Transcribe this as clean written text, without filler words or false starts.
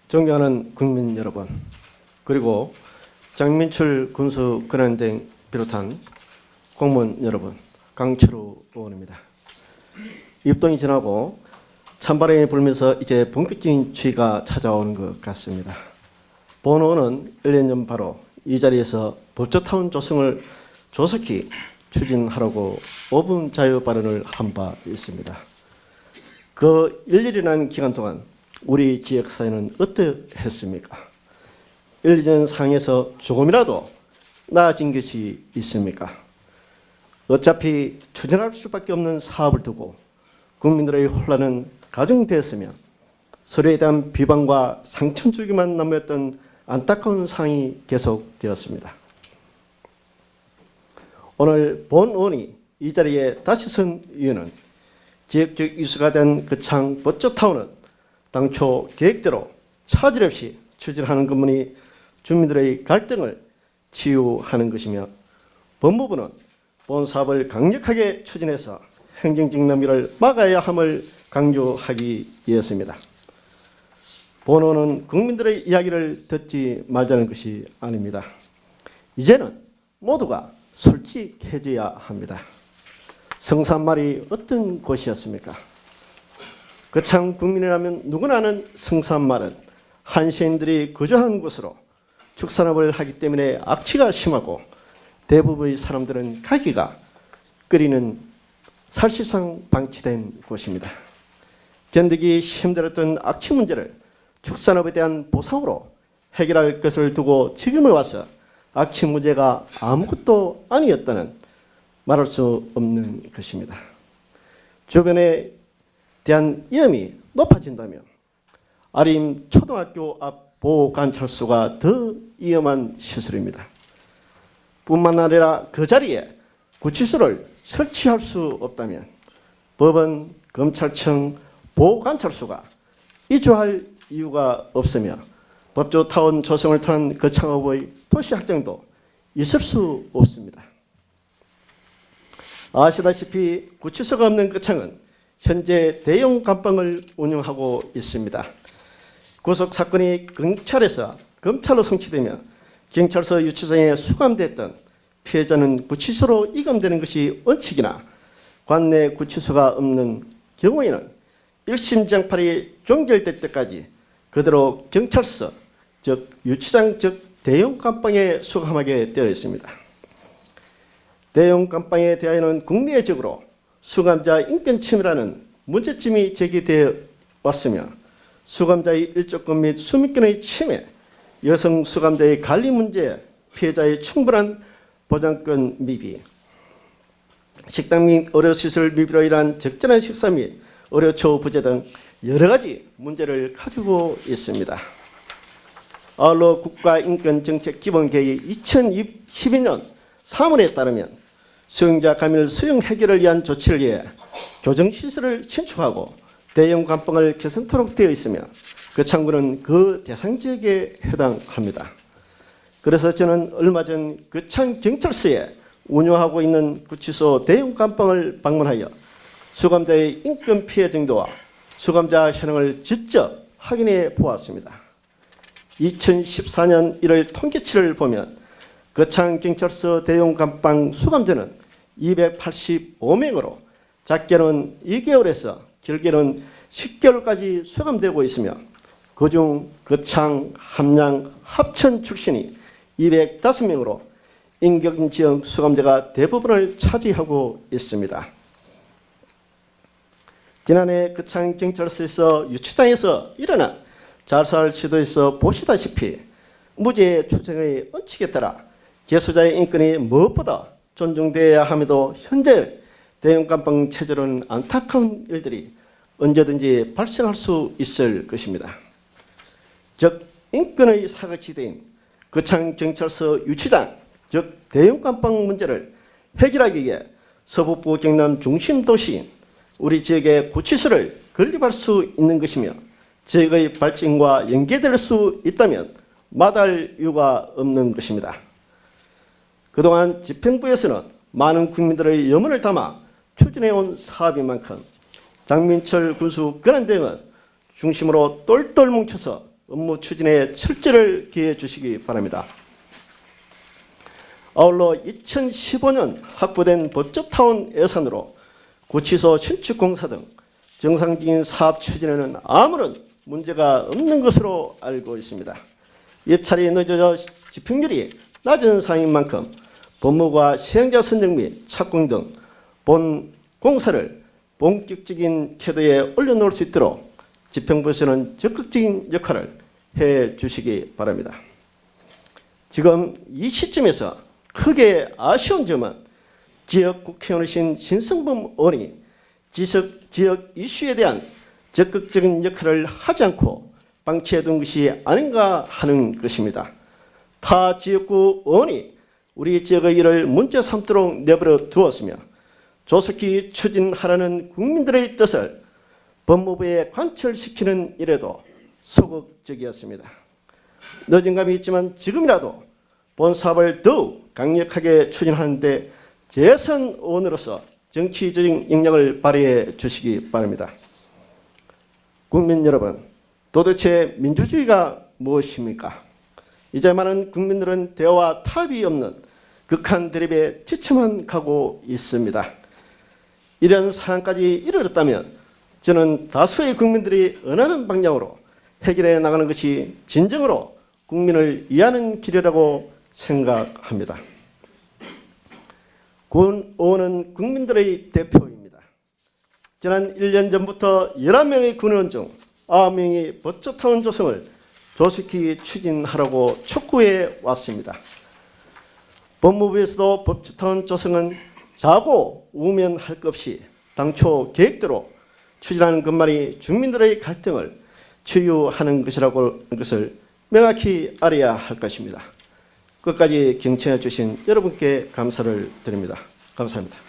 존경하는 국민 여러분, 그리고 장민철 군수권한대행 비롯한 공무원 여러분, 강철우 의원입니다. 입동이 지나고 찬바람이 불면서 이제 본격적인 추위가 찾아오는 것 같습니다. 본 의원은 1년 전 바로 이 자리에서 법조타운 조성을 조속히 추진하라고 5분 자유 발언을 한 바 있습니다. 그 일일이라는 기간 동안 우리 지역사회는 어떠했습니까? 1년 상에서 조금이라도 나아진 것이 있습니까? 어차피 추진할 수밖에 없는 사업을 두고 국민들의 혼란은 가중되었으며 서로에 대한 비방과 상처 주기만 남았던 안타까운 상황이 계속되었습니다. 오늘 본 의원이 이 자리에 다시 선 이유는 지역적 이슈가 된 거창 법조타운은 당초 계획대로 차질 없이 추진하는 것만이 주민들의 갈등을 치유하는 것이며, 법무부는 본 사업을 강력하게 추진해서 행정적 낭비를 막아야 함을 강조하기 위해서입니다. 본 의원은 국민들의 이야기를 듣지 말자는 것이 아닙니다. 이제는 모두가 솔직해져야 합니다. 성산말이 어떤 곳이었습니까? 거창 국민이라면 누구나 아는 성산말은 한시인들이 거주하는 곳으로 축산업을 하기 때문에 악취가 심하고 대부분의 사람들은 가기가 끓이는 사실상 방치된 곳입니다. 견디기 힘들었던 악취 문제를 축산업에 대한 보상으로 해결할 것을 두고 지금에 와서 악취 문제가 아무것도 아니었다는 말할 수 없는 것입니다. 주변에 대한 위험이 높아진다면 아림 초등학교 앞 보호관찰소가 더 위험한 시설입니다. 뿐만 아니라 그 자리에 구치소를 설치할 수 없다면 법원, 검찰청, 보호관찰소가 이주할 이유가 없으며 법조타운 조성을 통한 거창업의 도시 확장도 있을 수 없습니다. 아시다시피 구치소가 없는 거창은 현재 대형 감방을 운영하고 있습니다. 구속사건이 경찰에서 검찰로 송치되며 경찰서 유치장에 수감됐던 피해자는 구치소로 이감되는 것이 원칙이나 관내 구치소가 없는 경우에는 1심 장판이 종결될 때까지 그대로 경찰서, 즉 유치장, 즉 대형 감방에 수감하게 되어 있습니다. 대형 감방에 대하여는 국내적으로 수감자 인권 침해라는 문제점이 제기되어 왔으며 수감자의 일조권 및 수민권의 침해, 여성 수감자의 관리 문제, 피해자의 충분한 보장권 미비, 식당 및 의료시설 미비로 인한 적절한 식사 및 의료처우 부재 등 여러 가지 문제를 가지고 있습니다. 아울러 국가인권정책기본계획 2012년 3월에 따르면 수용자 감염 수용 해결을 위한 조치를 위해 교정시설을 신축하고 대형 감방을 개선토록 되어 있으며 그 창구는 그 대상 지역에 해당합니다. 그래서 저는 얼마 전 거창 경찰서에 운영하고 있는 구치소 대형 감방을 방문하여 수감자의 인권 피해 정도와 수감자 현황을 직접 확인해 보았습니다. 2014년 1월 통계치를 보면 거창 경찰서 대형 감방 수감자는 285명으로 작게는 2개월에서 길게는 10개월까지 수감되고 있으며 그중 거창, 함양, 합천 출신이 205명으로 인격지역 수감자가 대부분을 차지하고 있습니다. 지난해 거창 경찰서에서 유치장에서 일어난 자살 시도에서 보시다시피 무죄 추정의 원칙에 따라 재수자의 인권이 무엇보다 존중되어야 함에도 현재 대형 감방 체제로는 안타까운 일들이 언제든지 발생할 수 있을 것입니다. 즉 인권의 사각지대인 거창 경찰서 유치장, 즉 대형 감방 문제를 해결하기 위해 서북부 경남 중심 도시인 우리 지역의 구치소를 건립할 수 있는 것이며 지역의 발전과 연계될 수 있다면 마다할 이유가 없는 것입니다. 그동안 집행부에서는 많은 국민들의 염원을 담아 추진해온 사업인 만큼 장민철 군수 권한대행은 중심으로 똘똘 뭉쳐서 업무 추진에 철저를 기해 주시기 바랍니다. 아울러 2015년 확보된 법조타운 예산으로 구치소 신축 공사 등 정상적인 사업 추진에는 아무런 문제가 없는 것으로 알고 있습니다. 입찰이 늦어져 집행률이 낮은 상황인 만큼 법무부가 시행자 선정 및 착공 등 본 공사를 본격적인 태도에 올려놓을 수 있도록 집행부에서는 적극적인 역할을 해 주시기 바랍니다. 지금 이 시점에서 크게 아쉬운 점은 지역 국회의원이신 신성범 의원이 지역 이슈에 대한 적극적인 역할을 하지 않고 방치해둔 것이 아닌가 하는 것입니다. 타 지역구 의원이 우리 지역의 일을 문제 삼도록 내버려 두었으며 조속히 추진하라는 국민들의 뜻을 법무부에 관철시키는 일에도 소극적이었습니다. 늦은 감이 있지만 지금이라도 본 사업을 더욱 강력하게 추진하는 데 재선 의원으로서 정치적인 역량을 발휘해 주시기 바랍니다. 국민 여러분, 도대체 민주주의가 무엇입니까? 이제 많은 국민들은 대화와 타협이 없는 극한 대립에 지쳐만 가고 있습니다. 이런 상황까지 이르렀다면 저는 다수의 국민들이 원하는 방향으로 해결해 나가는 것이 진정으로 국민을 위하는 길이라고 생각합니다. 군 의원은 국민들의 대표입니다. 지난 1년 전부터 11명의 군의원 중 9명이 법조타운 조성을 조속히 추진하라고 촉구해 왔습니다. 법무부에서도 법조타운 조성은 자고 우면할 것 없이 당초 계획대로 추진하는 것만이 주민들의 갈등을 치유하는 것을 명확히 알아야 할 것입니다. 끝까지 경청해 주신 여러분께 감사를 드립니다. 감사합니다.